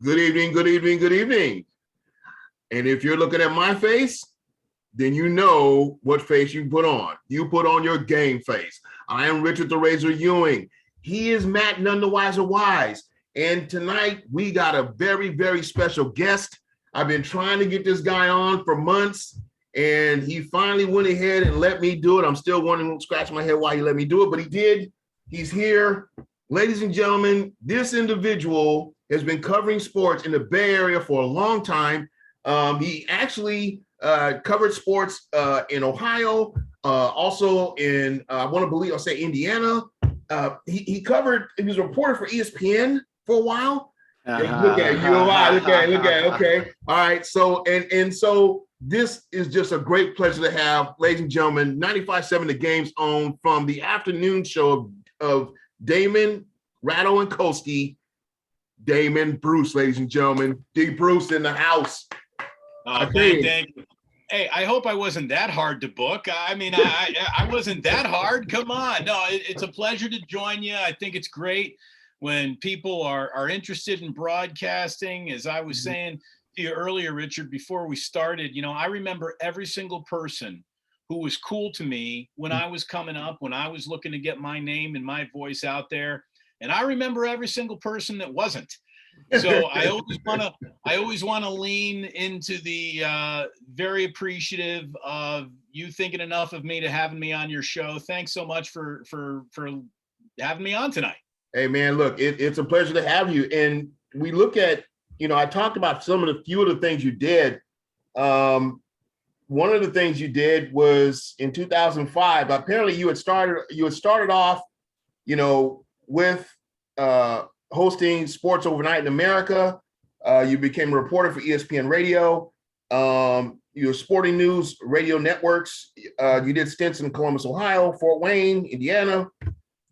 Good evening, good evening, good evening. And if you're looking at my face, then you know what face you put on. You put on your game face. I am Richard the Razor Ewing. He is Matt None the Wiser Wise. And tonight we got a very, very special guest. I've been trying to get this guy on for months, and he finally went ahead and let me do it. I'm still wondering, scratching my head why he let me do it, but he did. He's here. Ladies and gentlemen, this individual has been covering sports in the Bay Area for a long time. He actually covered sports in Ohio, also in, I'll say Indiana. He was a reporter for ESPN for a while. Look at you, look at, okay. All right, so, and so this is just a great pleasure to have, ladies and gentlemen, 95.7 The Game's own, from the afternoon show of Damon Rattle and Koski, Damon Bruce, ladies and gentlemen. D. Bruce in the house. Thank you. Hey, I hope I wasn't that hard to book. I mean, I wasn't that hard. Come on. No, it's a pleasure to join you. I think it's great when people are interested in broadcasting. As I was saying to you earlier, Richard, before we started, I remember every single person who was cool to me when I was coming up, when I was looking to get my name and my voice out there. And I remember every single person that wasn't. So I always want to lean into the very appreciative of you thinking enough of me to having me on your show. Thanks so much for having me on tonight. Hey man, look, it's a pleasure to have you. And we look at, I talked about few of the things you did. One of the things you did was in 2005. Apparently, you had started off, with hosting Sports Overnight in America. You became a reporter for ESPN Radio. Your sporting news radio networks. You did stints in Columbus, Ohio, Fort Wayne, Indiana.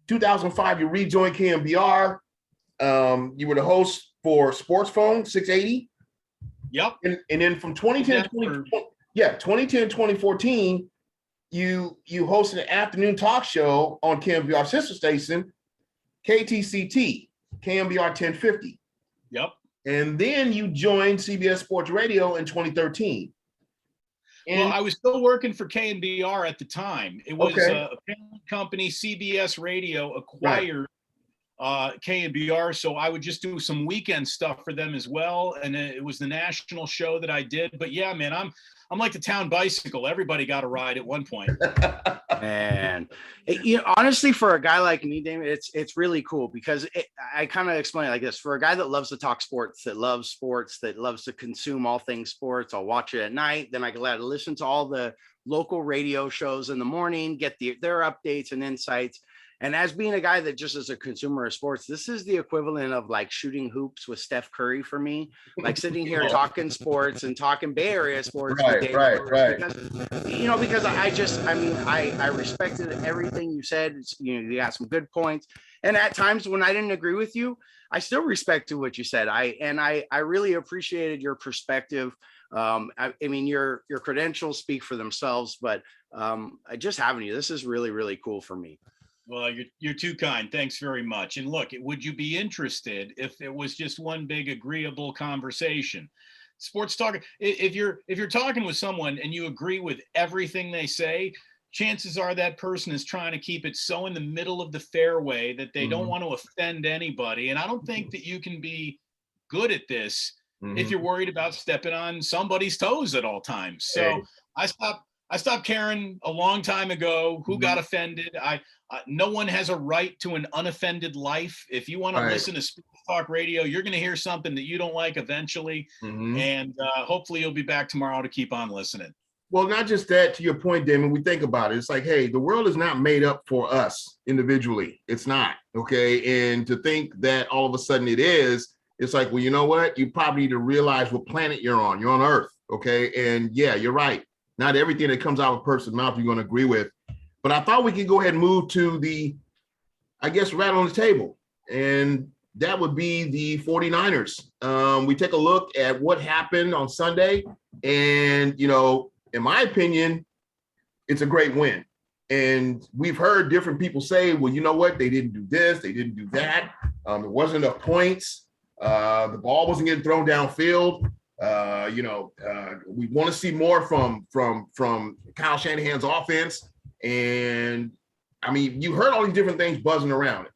2005, you rejoined KMBR. You were the host for Sports Phone 680. Yep. And then from 2010 to 2014, you hosted an afternoon talk show on KMBR sister station, KTCT, KMBR 1050. Yep. And then you joined CBS Sports Radio in 2013. Well, I was still working for KMBR at the time. It was a parent company, CBS Radio, acquired KMBR, so I would just do some weekend stuff for them as well. And it was the national show that I did. But yeah, man, I'm like the town bicycle. Everybody got a ride at one point. Man, honestly, for a guy like me, Damon, it's really cool because I kind of explain it like this. For a guy that loves to talk sports, that loves to consume all things sports, I'll watch it at night. Then I can listen to all the local radio shows in the morning, get their updates and insights. And as being a guy that just is a consumer of sports, this is the equivalent of like shooting hoops with Steph Curry for me, like sitting here talking sports and talking Bay Area sports. Right. Because I respected everything you said. You got some good points. And at times when I didn't agree with you, I still respected what you said. I really appreciated your perspective. Your credentials speak for themselves, but just having you, this is really, really cool for me. Well, you're too kind. Thanks very much. And look, would you be interested if it was just one big agreeable conversation? Sports talk. If you're talking with someone and you agree with everything they say, chances are that person is trying to keep it so in the middle of the fairway that they don't want to offend anybody. And I don't think that you can be good at this if you're worried about stepping on somebody's toes at all times. So I stopped caring a long time ago who got offended. No one has a right to an unoffended life. If you want to listen to Sports Talk Radio, you're going to hear something that you don't like eventually. And hopefully you'll be back tomorrow to keep on listening. Well, not just that, to your point, Damon, we think about it. It's like, hey, the world is not made up for us individually. It's not, okay? And to think that all of a sudden it is, it's like, well, you know what? You probably need to realize what planet you're on. You're on Earth, okay? And yeah, you're right. Not everything that comes out of a person's mouth you're going to agree with. But I thought we could go ahead and move to right on the table. And that would be the 49ers. We take a look at what happened on Sunday. And, in my opinion, it's a great win. And we've heard different people say, well, you know what? They didn't do this. They didn't do that. It wasn't enough points. The ball wasn't getting thrown downfield. We want to see more from Kyle Shanahan's offense. And I mean, you heard all these different things buzzing around.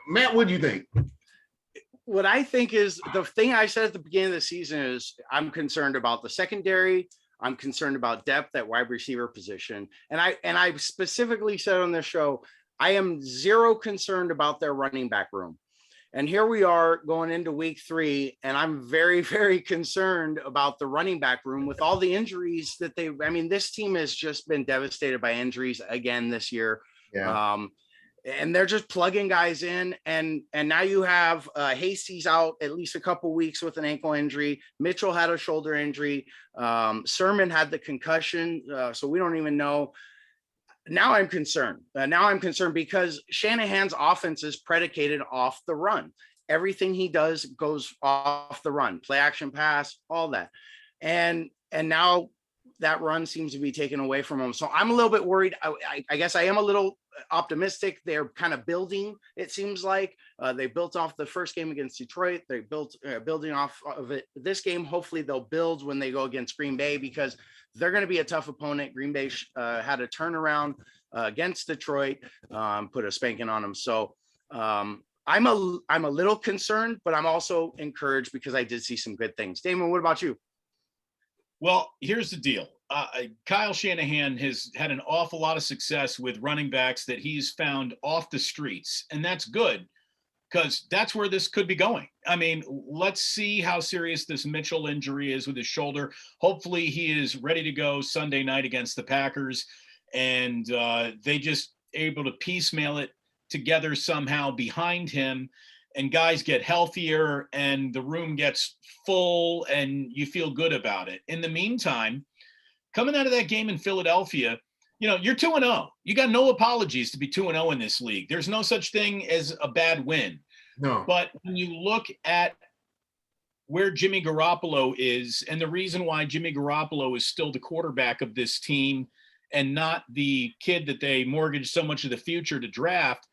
Matt, what do you think? What I think is the thing I said at the beginning of the season is I'm concerned about the secondary. I'm concerned about depth at wide receiver position. And I specifically said on this show, I am zero concerned about their running back room. And here we are going into week 3, and I'm very, very concerned about the running back room with all the injuries that this team has just been devastated by injuries again this year. Yeah. And they're just plugging guys in. And now you have Hasty's out at least a couple weeks with an ankle injury. Mitchell had a shoulder injury. Sermon had the concussion. So we don't even know. Now I'm concerned. Because Shanahan's offense is predicated off the run. Everything he does goes off the run, play action pass, all that. And now that run seems to be taken away from him. So I'm a little bit worried. I guess I am a little optimistic. They're kind of building. It seems like they built off the first game against Detroit. They built building off of it this game. Hopefully they'll build when they go against Green Bay, because they're going to be a tough opponent. Green Bay had a turnaround against Detroit, put a spanking on them. So I'm a little concerned, but I'm also encouraged because I did see some good things. Damon, what about you? Well, here's the deal. Kyle Shanahan has had an awful lot of success with running backs that he's found off the streets, and that's good because that's where this could be going. I mean, let's see how serious this Mitchell injury is with his shoulder. Hopefully he is ready to go Sunday night against the Packers, and they just able to piecemeal it together somehow behind him, and guys get healthier and the room gets full and you feel good about it. In the meantime, coming out of that game in Philadelphia, you're 2-0. You got no apologies to be 2-0 in this league. There's no such thing as a bad win. No. But when you look at where Jimmy Garoppolo is, and the reason why Jimmy Garoppolo is still the quarterback of this team and not the kid that they mortgaged so much of the future to draft,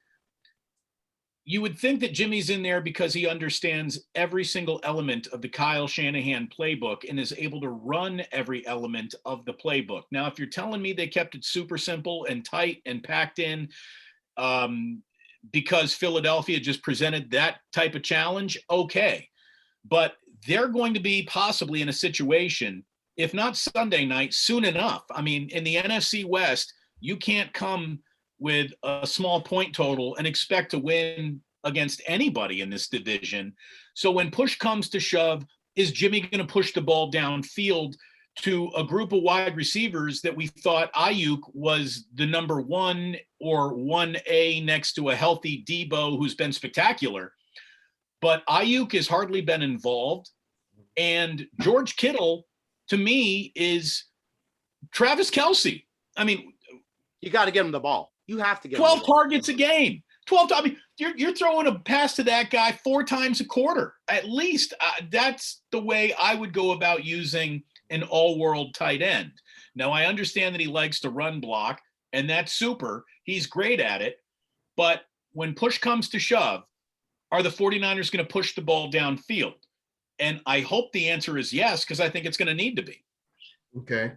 you would think that Jimmy's in there because he understands every single element of the Kyle Shanahan playbook and is able to run every element of the playbook. Now, if you're telling me they kept it super simple and tight and packed in because Philadelphia just presented that type of challenge, okay. But they're going to be possibly in a situation, if not Sunday night, soon enough. I mean, in the NFC West, you can't come with a small point total and expect to win against anybody in this division. So when push comes to shove, is Jimmy going to push the ball downfield to a group of wide receivers that we thought Ayuk was the number 1 or 1A next to a healthy Debo who's been spectacular? But Ayuk has hardly been involved. And George Kittle, to me, is Travis Kelce. I mean, you got to get him the ball. You have to get 12 targets a game. 12. I mean, you're throwing a pass to that guy 4 times a quarter, at least. That's the way I would go about using an all-world tight end. Now, I understand that he likes to run block, and that's super. He's great at it. But when push comes to shove, are the 49ers going to push the ball downfield? And I hope the answer is yes, because I think it's going to need to be. Okay.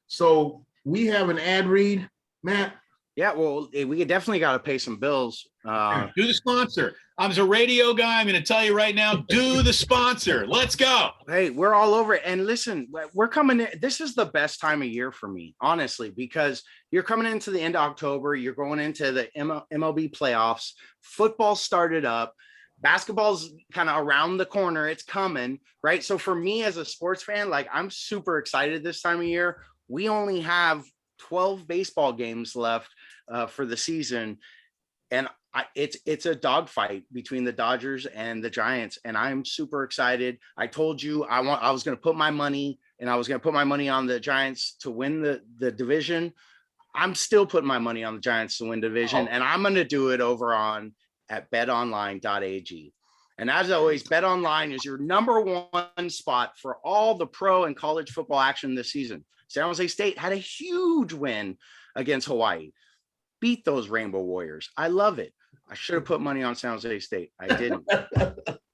So we have an ad read, Matt. Yeah, well, we definitely got to pay some bills. Do the sponsor. I'm a radio guy. I'm going to tell you right now, do the sponsor. Let's go. Hey, we're all over it. And listen, we're coming in. This is the best time of year for me, honestly, because you're coming into the end of October. You're going into the MLB playoffs. Football started up. Basketball's kind of around the corner. It's coming, right? So for me as a sports fan, like, I'm super excited this time of year. We only have 12 baseball games left for the season, and it's a dogfight between the Dodgers and the Giants, and I'm super excited. I told you I was going to put my money, and I was going to put my money on the Giants to win the division. I'm still putting my money on the Giants to win division, and I'm going to do it over on at betonline.ag. And as always, BetOnline is your number 1 spot for all the pro and college football action this season. San Jose State had a huge win against Hawaii. Beat those Rainbow Warriors. I love it. I should have put money on San Jose State. I didn't.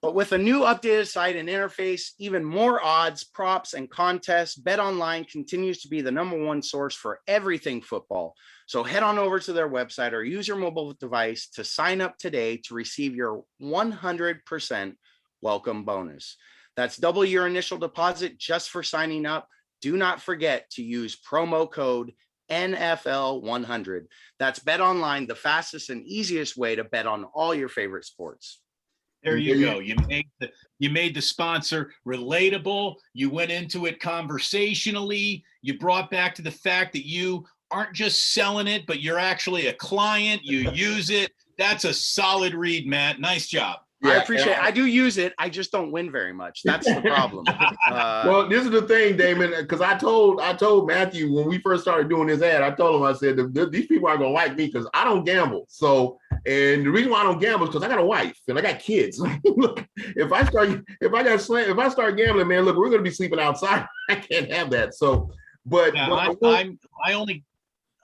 But But with a new updated site and interface, even more odds, props, and contests, BetOnline continues to be the #1 source for everything football. So head on over to their website or use your mobile device to sign up today to receive your 100% welcome bonus. That's double your initial deposit just for signing up. Do not forget to use promo code NFL100. That's BetOnline, the fastest and easiest way to bet on all your favorite sports. There you go. You made the sponsor relatable. You went into it conversationally. You brought back to the fact that you aren't just selling it, but you're actually a client. You use it. That's a solid read, Matt. Nice job. Yeah, I appreciate it. I do use it. I just don't win very much. That's the problem. Well, this is the thing, Damon, because I told Matthew when we first started doing this ad, I told him, I said, these people are going to like me because I don't gamble. So, and the reason why I don't gamble is because I got a wife and I got kids. Look, if I start gambling, man, look, we're going to be sleeping outside. I can't have that. So, but yeah,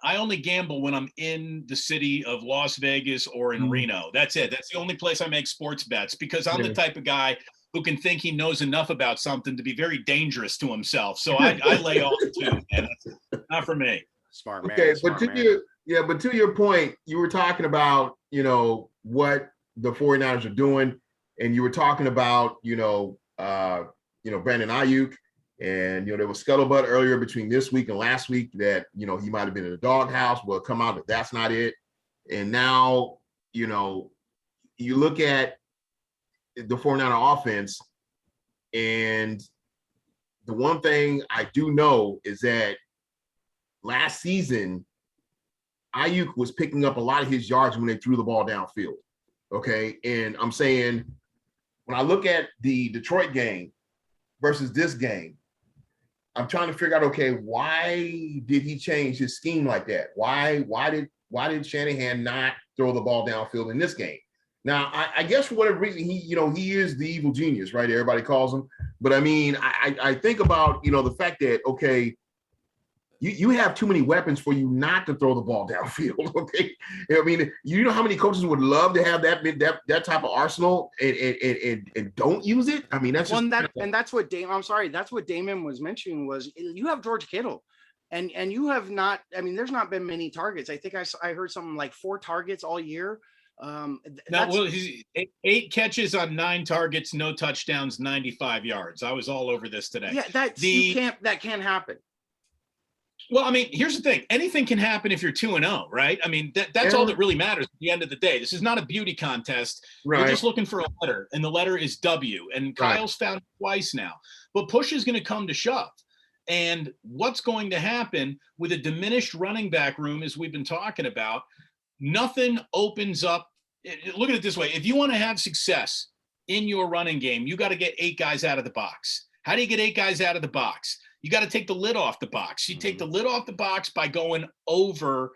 I only gamble when I'm in the city of Las Vegas or in Reno. That's it. That's the only place I make sports bets because I'm the type of guy who can think he knows enough about something to be very dangerous to himself. So I lay off too, and that's not for me. Smart man. Okay, smart but man. to your point, you were talking about, what the 49ers are doing, and you were talking about, Brandon Ayuk. And, there was scuttlebutt earlier between this week and last week that, he might have been in the doghouse. Well, come out that that's not it. And now, you look at the 49er offense, and the one thing I do know is that last season, Ayuk was picking up a lot of his yards when they threw the ball downfield. Okay. And I'm saying, when I look at the Detroit game versus this game, I'm trying to figure out, okay, why did he change his scheme like that? Why did Shanahan not throw the ball downfield in this game? Now, I guess for whatever reason, he is the evil genius, right? Everybody calls him. But I mean, I think about, the fact that, okay, you have too many weapons for you not to throw the ball downfield. Okay. I mean, how many coaches would love to have that type of arsenal and don't use it? I mean, that's just that's what that's what Damon was mentioning was you have George Kittle and you have not, I mean, there's not been many targets. I think I heard something like 4 targets all year. He's 8 catches on 9 targets, no touchdowns, 95 yards. I was all over this today. Yeah, that can't happen. Well, I mean, here's the thing. Anything can happen if you're 2-0, right? I mean, that's all that really matters at the end of the day. This is not a beauty contest. Right. We're just looking for a letter, and the letter is W. And Kyle's found it twice now. But push is going to come to shove. And what's going to happen with a diminished running back room, as we've been talking about, nothing opens up. Look at it this way. If you want to have success in your running game, you got to get 8 guys out of the box. How do you get 8 guys out of the box? You got to take the lid off the box. You take the lid off the box by going over,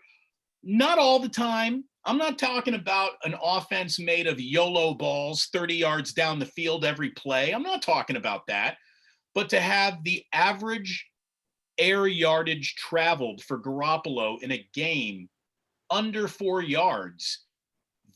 not all the time. I'm not talking about an offense made of YOLO balls 30 yards down the field every play. I'm not talking about that. But to have the average air yardage traveled for Garoppolo in a game under 4 yards,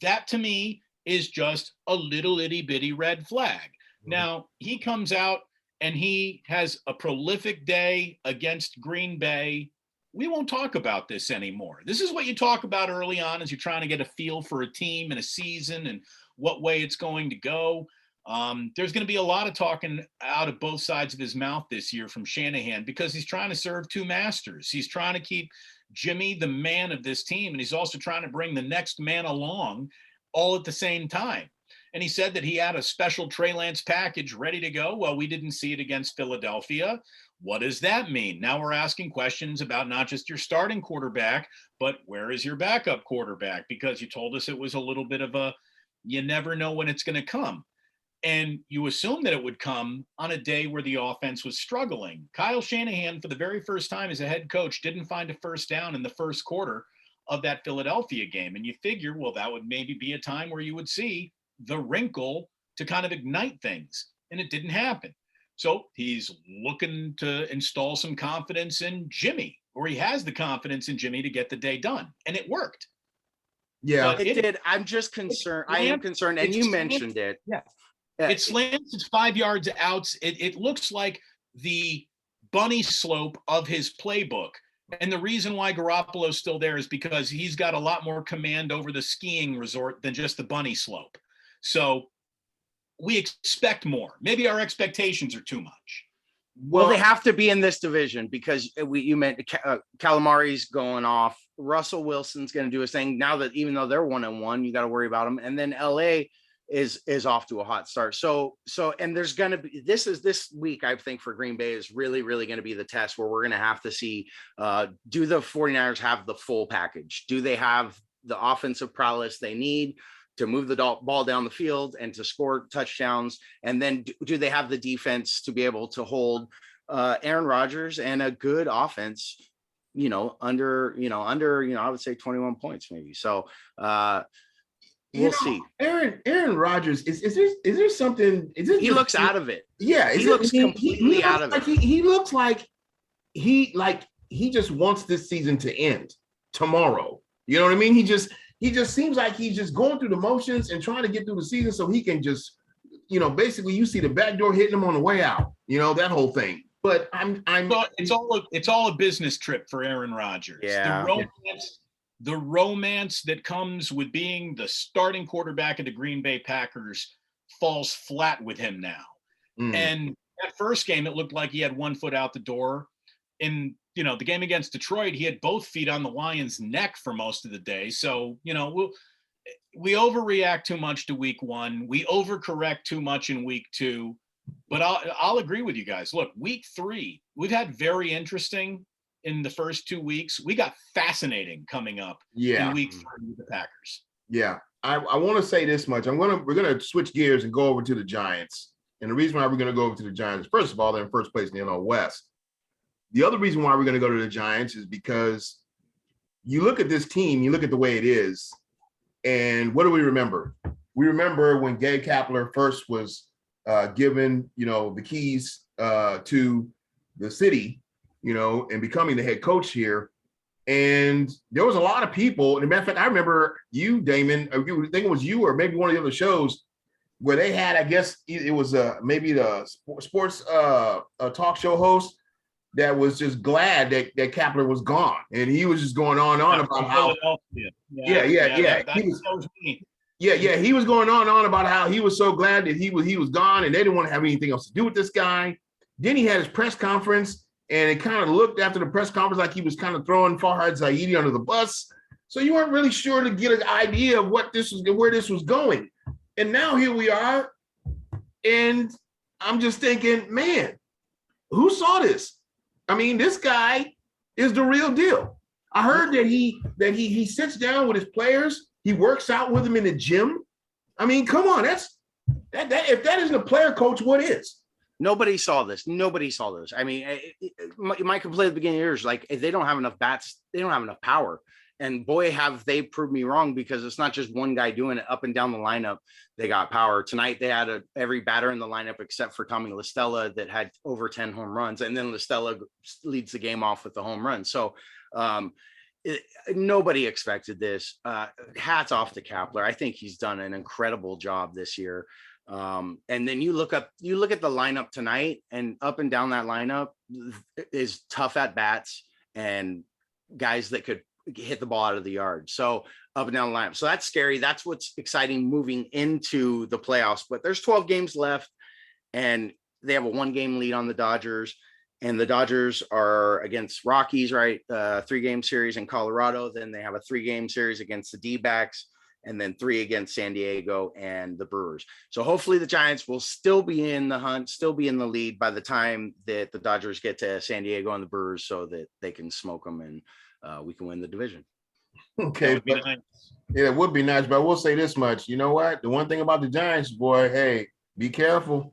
that to me is just a little itty bitty red flag. Now, he comes out and he has a prolific day against Green Bay. We won't talk about this anymore. This is what you talk about early on as you're trying to get a feel for a team and a season and what way it's going to go. There's going to be a lot of talking out of both sides of his mouth this year from Shanahan because he's trying to serve 2 masters. He's trying to keep Jimmy the man of this team, and he's also trying to bring the next man along all at the same time. And he said that he had a special Trey Lance package ready to go. Well, we didn't see it against Philadelphia. What does that mean? Now we're asking questions about not just your starting quarterback, but where is your backup quarterback? Because you told us it was a little bit of a, you never know when it's going to come. And you assume that it would come on a day where the offense was struggling. Kyle Shanahan, for the very first time as a head coach, didn't find a first down in the first quarter of that Philadelphia game. And you figure, well, that would maybe be a time where you would see the wrinkle to kind of ignite things, and it didn't happen. So he's looking to install some confidence in Jimmy, or he has the confidence in Jimmy to get the day done, and it worked. Yeah, it did. I'm just concerned. I am concerned, and you mentioned it. Yeah. It slants, it's 5 yards out. It looks like the bunny slope of his playbook. And the reason why Garoppolo's still there is because he's got a lot more command over the skiing resort than just the bunny slope. So we expect more. Maybe our expectations are too much. Well, they have to be in this division because you meant Calamari's going off. Russell Wilson's going to do his thing now that even though they're 1-1, you got to worry about them. And then LA is off to a hot start. So and there's going to be this week, I think, for Green Bay is really going to be the test where we're going to have to see do the 49ers have the full package? Do they have the offensive prowess they need to move the ball down the field and to score touchdowns? And then do they have the defense to be able to hold Aaron Rodgers and a good offense, under, I would say 21 points maybe. So we'll see. Aaron Rodgers, is there something, he looks out of it. Yeah. He looks completely out of it. He looks like he just wants this season to end tomorrow. You know what I mean? He just seems like he's just going through the motions and trying to get through the season so he can just, basically you see the back door hitting him on the way out, that whole thing. But it's all a business trip for Aaron Rodgers. Yeah. The romance that comes with being the starting quarterback of the Green Bay Packers falls flat with him now. And that first game, it looked like he had 1 foot out the door. In the game against Detroit, he had both feet on the Lions' neck for most of the day. So, we overreact too much to week 1. We overcorrect too much in week 2. But I'll agree with you guys. Look, week 3, we've had very interesting in the first 2 weeks. We got fascinating coming up in week 3 with the Packers. Yeah. I want to say this much. We're going to switch gears and go over to the Giants. And the reason why we're going to go over to the Giants, first of all, they're in first place in the NL West. The other reason why we're going to go to the Giants is because you look at this team, you look at the way it is, and what do we remember? We remember when Gabe Kapler first was given, the keys to the city, and becoming the head coach here. And there was a lot of people. And as a matter of fact, I remember you, Damon, I think it was you or maybe one of the other shows where they had, I guess it was maybe the sports talk show host that was just glad that Kapler was gone. And he was just going on about how he was going on about how he was so glad that he was gone and they didn't want to have anything else to do with this guy. Then he had his press conference and it kind of looked after the press conference like he was kind of throwing Farhad Zaidi under the bus. So you weren't really sure to get an idea of where this was going. And now here we are. And I'm just thinking, man, who saw this? I mean, this guy is the real deal. I heard that he sits down with his players. He works out with them in the gym. I mean, come on, that if that isn't a player coach, what is? Nobody saw this. I mean, my complaint at the beginning of the year is like, if they don't have enough bats, they don't have enough power. And boy, have they proved me wrong, because it's not just one guy doing it up and down the lineup. They got power. Tonight, they had every batter in the lineup except for Tommy La Stella that had over 10 home runs. And then La Stella leads the game off with the home run. So nobody expected this. Hats off to Kapler. I think he's done an incredible job this year. And then you look at the lineup tonight, and up and down that lineup is tough at bats and guys that could hit the ball out of the yard. So up and down the lineup. So that's scary. That's what's exciting moving into the playoffs. But there's 12 games left, and they have a 1-game lead on the Dodgers. And the Dodgers are against Rockies, right? 3-game series in Colorado. Then they have a 3-game series against the D-backs, and then 3 against San Diego and the Brewers. So hopefully the Giants will still be in the hunt, still be in the lead by the time that the Dodgers get to San Diego and the Brewers, so that they can smoke them and we can win the division. Okay. Nice. Yeah, it would be nice, but I will say this much. You know what? The one thing about the Giants, boy, hey, be careful.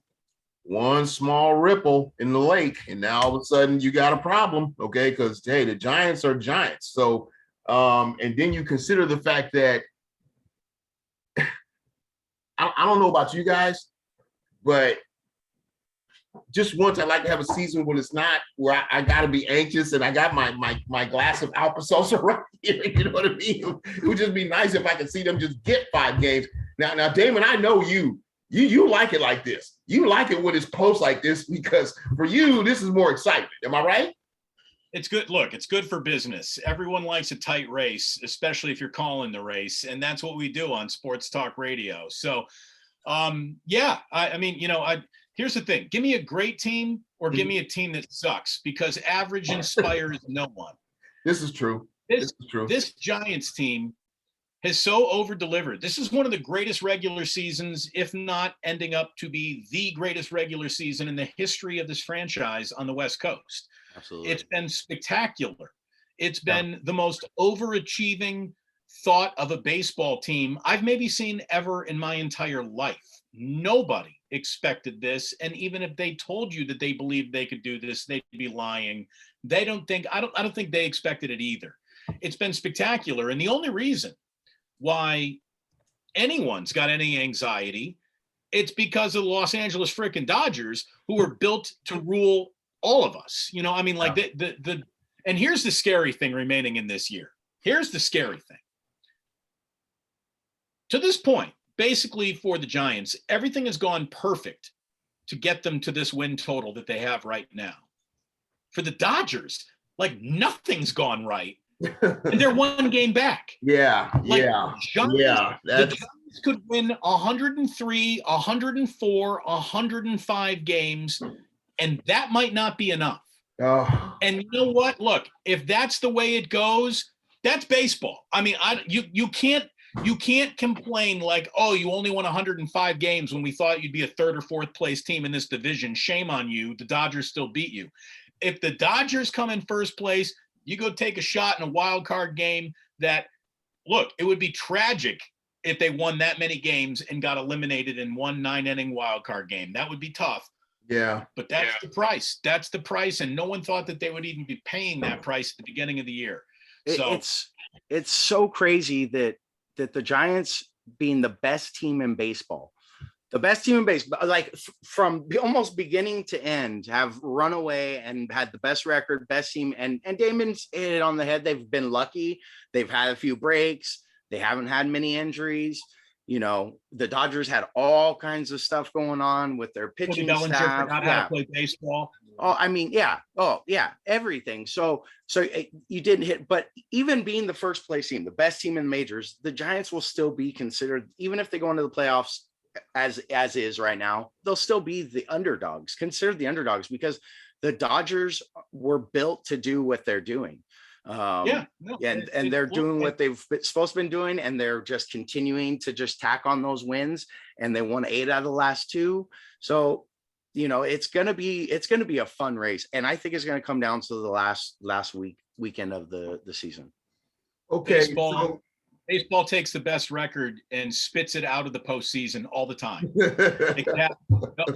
One small ripple in the lake, and now all of a sudden you got a problem, okay? Because, hey, the Giants are Giants. So, and then you consider the fact that I don't know about you guys, but just once I'd like to have a season when it's not where I got to be anxious and I got my glass of Alka-Seltzer right here. You know what I mean? It would just be nice if I could see them just get 5 games. Now, Damon, I know you You like it like this. You like it when it's close like this because for you, this is more excitement. Am I right? It's good. Look, it's good for business. Everyone likes a tight race, especially if you're calling the race. And that's what we do on Sports Talk Radio. So, yeah, I mean, here's the thing. Give me a great team or give me a team that sucks, because average inspires no one. This is true. This is true. This Giants team has so over-delivered. This is one of the greatest regular seasons, if not ending up to be the greatest regular season in the history of this franchise on the West Coast. Absolutely. It's been spectacular. It's been the most overachieving thought of a baseball team I've maybe seen ever in my entire life. Nobody expected this. And even if they told you that they believed they could do this, they'd be lying. I don't think they expected it either. It's been spectacular. And the only reason why anyone's got any anxiety, it's because of the Los Angeles freaking Dodgers, who are built to rule all of us. And here's the scary thing remaining in this year. Here's the scary thing. To this point, basically for the Giants, everything has gone perfect to get them to this win total that they have right now. For the Dodgers, like nothing's gone right. And they're one game back. The Giants could win 103, 104, 105 games, and that might not be enough. Oh. And you know what? Look, if that's the way it goes, that's baseball. I mean, you can't complain like, oh, you only won 105 games when we thought you'd be a third or fourth place team in this division. Shame on you. The Dodgers still beat you. If the Dodgers come in first place, you go take a shot in a wild card game that, look, it would be tragic if they won that many games and got eliminated in one 9-inning wild card game. That would be tough. Yeah. But that's the price. That's the price. And no one thought that they would even be paying that price at the beginning of the year. So it's so crazy that the Giants, being the best team in baseball, like from almost beginning to end, have run away and had the best record, best team. And Damon's hit it on the head. They've been lucky. They've had a few breaks. They haven't had many injuries. The Dodgers had all kinds of stuff going on with their pitching staff. Forgot how to play baseball. Oh, I mean, yeah. Oh, yeah. Everything. So you didn't hit, but even being the first place team, the best team in the majors, the Giants will still be considered, even if they go into the playoffs as is right now, they'll still be considered the underdogs, because the Dodgers were built to do what they're doing. And they're doing what they've supposed to been doing, and they're just continuing to just tack on those wins, and they won 8 out of the last 2. So, it's going to be a fun race. And I think it's going to come down to the last weekend of the season. Okay. Baseball takes the best record and spits it out of the postseason all the time.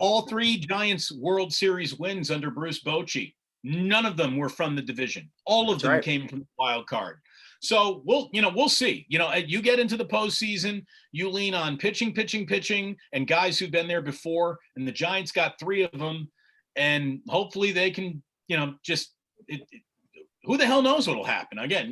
All 3 Giants World Series wins under Bruce Bochy, none of them were from the division. All of them came from the wild card. So we'll see. You get into the postseason, you lean on pitching, and guys who've been there before. And the Giants got 3 of them, and hopefully they can, who the hell knows what'll happen? Again,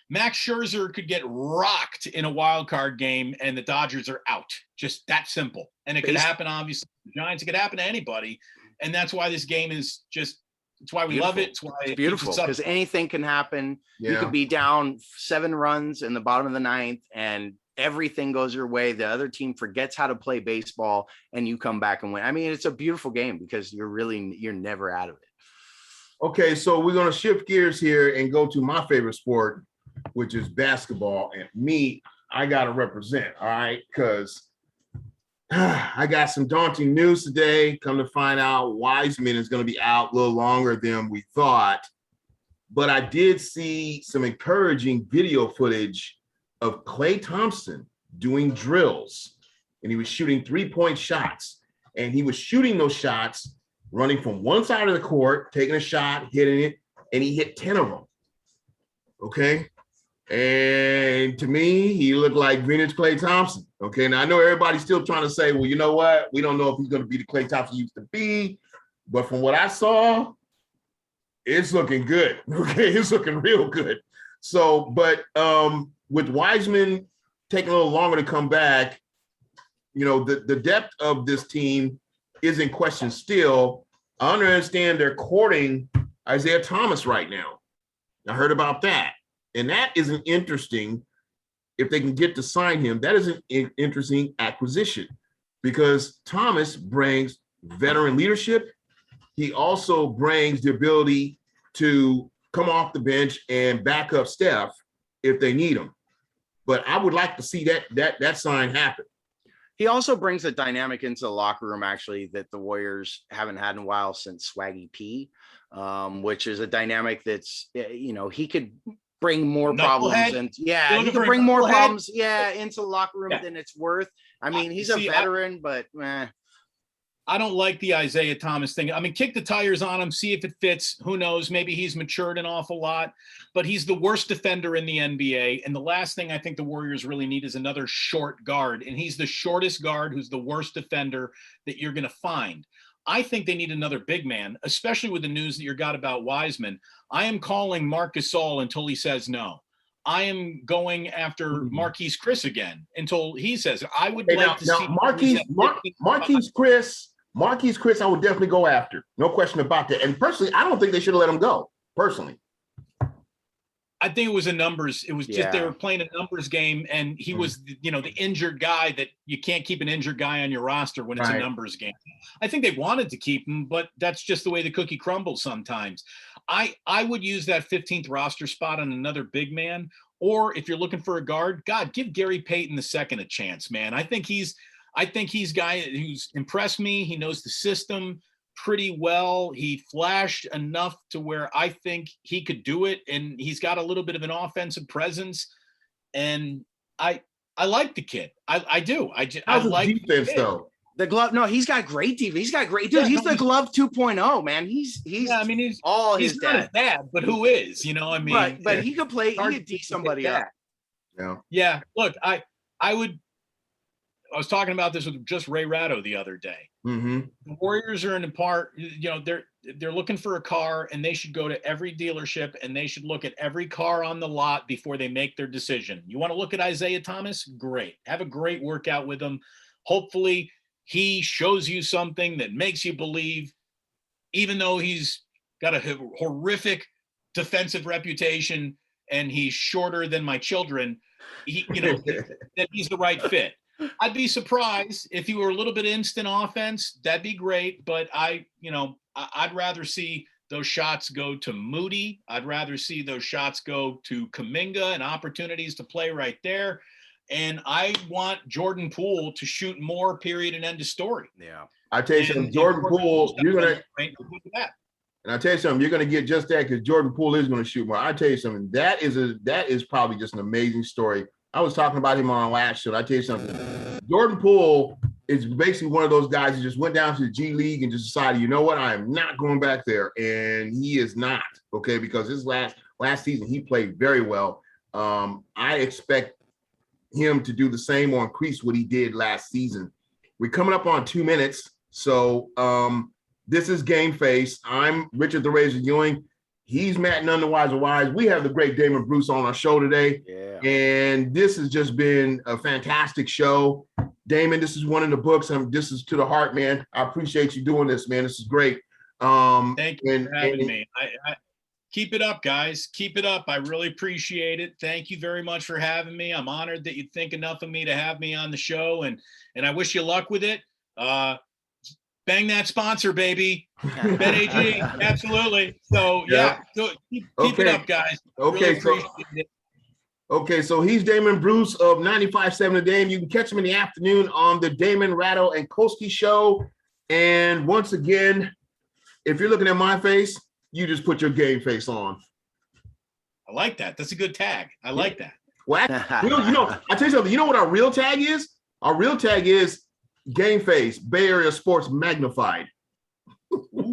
Max Scherzer could get rocked in a wild card game, and the Dodgers are out. Just that simple. And it could happen, obviously, the Giants. It could happen to anybody, and that's why this game is just. It's why we love it. It's why it's beautiful, because anything can happen. Yeah. You could be down 7 runs in the bottom of the 9th, and everything goes your way. The other team forgets how to play baseball, and you come back and win. I mean, it's a beautiful game because you're never out of it. Okay, so we're going to shift gears here and go to my favorite sport, which is basketball. And I got to represent, all right, because I got some daunting news today. Come to find out, Wiseman is going to be out a little longer than we thought. But I did see some encouraging video footage of Klay Thompson doing drills, and he was shooting 3-point shots. And he was shooting those shots, running from one side of the court, taking a shot, hitting it, and he hit 10 of them. Okay. And to me, he looked like vintage Klay Thompson. Okay. Now I know everybody's still trying to say, well, you know what? We don't know if he's going to be the Klay Thompson he used to be. But from what I saw, it's looking good. Okay. It's looking real good. So, but with Wiseman taking a little longer to come back, the depth of this team is in question still. I understand they're courting Isaiah Thomas right now. I heard about that. And that is an interesting, if they can get to sign him, that is an interesting acquisition because Thomas brings veteran leadership. He also brings the ability to come off the bench and back up Steph if they need him. But I would like to see that sign happen. He also brings a dynamic into the locker room, actually, that the Warriors haven't had in a while since Swaggy P, which is a dynamic that's, he could bring more problems. And he could bring more problems, into the locker room than it's worth. I mean, he's a veteran, but I don't like the Isaiah Thomas thing. I mean, kick the tires on him, see if it fits. Who knows? Maybe he's matured an awful lot, but he's the worst defender in the NBA. And the last thing I think the Warriors really need is another short guard. And he's the shortest guard who's the worst defender that you're going to find. I think they need another big man, especially with the news that you got about Wiseman. I am calling Marc Gasol until he says no. I am going after Marquise Chris again until he says it. I would like to see Marquise Chris, I would definitely go after. No question about that. And personally, I don't think they should have let him go. Personally. I think it was a numbers. It was just they were playing a numbers game, and he was, the injured guy that you can't keep an injured guy on your roster when it's a numbers game. I think they wanted to keep him, but that's just the way the cookie crumbles sometimes. I would use that 15th roster spot on another big man, or if you're looking for a guard, God, give Gary Payton II a chance, man. I think he's guy who's impressed me. He knows the system pretty well. He flashed enough to where I think he could do it, and he's got a little bit of an offensive presence. And I like the kid. I do. I like defense though. The glove. No, he's got great defense. He's got great. Dude, he's the glove 2.0, man. He's all his dad. Not his dad, but who is? But he could play. He could D somebody up. Yeah. Look, I was talking about this with just Ray Ratto the other day. Mm-hmm. The Warriors are in a part, they're looking for a car, and they should go to every dealership and they should look at every car on the lot before they make their decision. You want to look at Isaiah Thomas? Great. Have a great workout with him. Hopefully he shows you something that makes you believe, even though he's got a horrific defensive reputation and he's shorter than my children, that he's the right fit. I'd be surprised if he were a little bit instant offense. That'd be great. But I'd rather see those shots go to Moody. I'd rather see those shots go to Kuminga and opportunities to play right there. And I want Jordan Poole to shoot more, period, and end of story. Yeah. I tell you something, Jordan Poole, you're going to, and I tell you something, you're going to get just that because Jordan Poole is going to shoot more. I tell you something, that is probably just an amazing story. I was talking about him on our last show. I tell you something, Jordan Poole is basically one of those guys who just went down to the G League and just decided, you know what, I am not going back there. And he is not, okay, because his last season, he played very well. I expect him to do the same or increase what he did last season. We're coming up on 2 minutes. So this is GameFACE. I'm Richard the Razor Ewing. He's Matt None the Wiser Wise. We have the great Damon Bruce on our show today. Yeah. And this has just been a fantastic show. Damon, this is one in the books. This is to the heart, man. I appreciate you doing this, man. This is great. Thank you for having me. I keep it up, guys. Keep it up. I really appreciate it. Thank you very much for having me. I'm honored that you think enough of me to have me on the show, and I wish you luck with it. Bang that sponsor, baby. BetAG, absolutely. So keep it up, guys. Okay, so he's Damon Bruce of 95.7 The Game. You can catch him in the afternoon on the Damon Ratto and Koski show. And once again, if you're looking at my face, you just put your game face on. I like that. That's a good tag. I like that. Well, I tell you something. You know what our real tag is? Our real tag is GameFACE, Bay Area Sports Magnified. Ooh.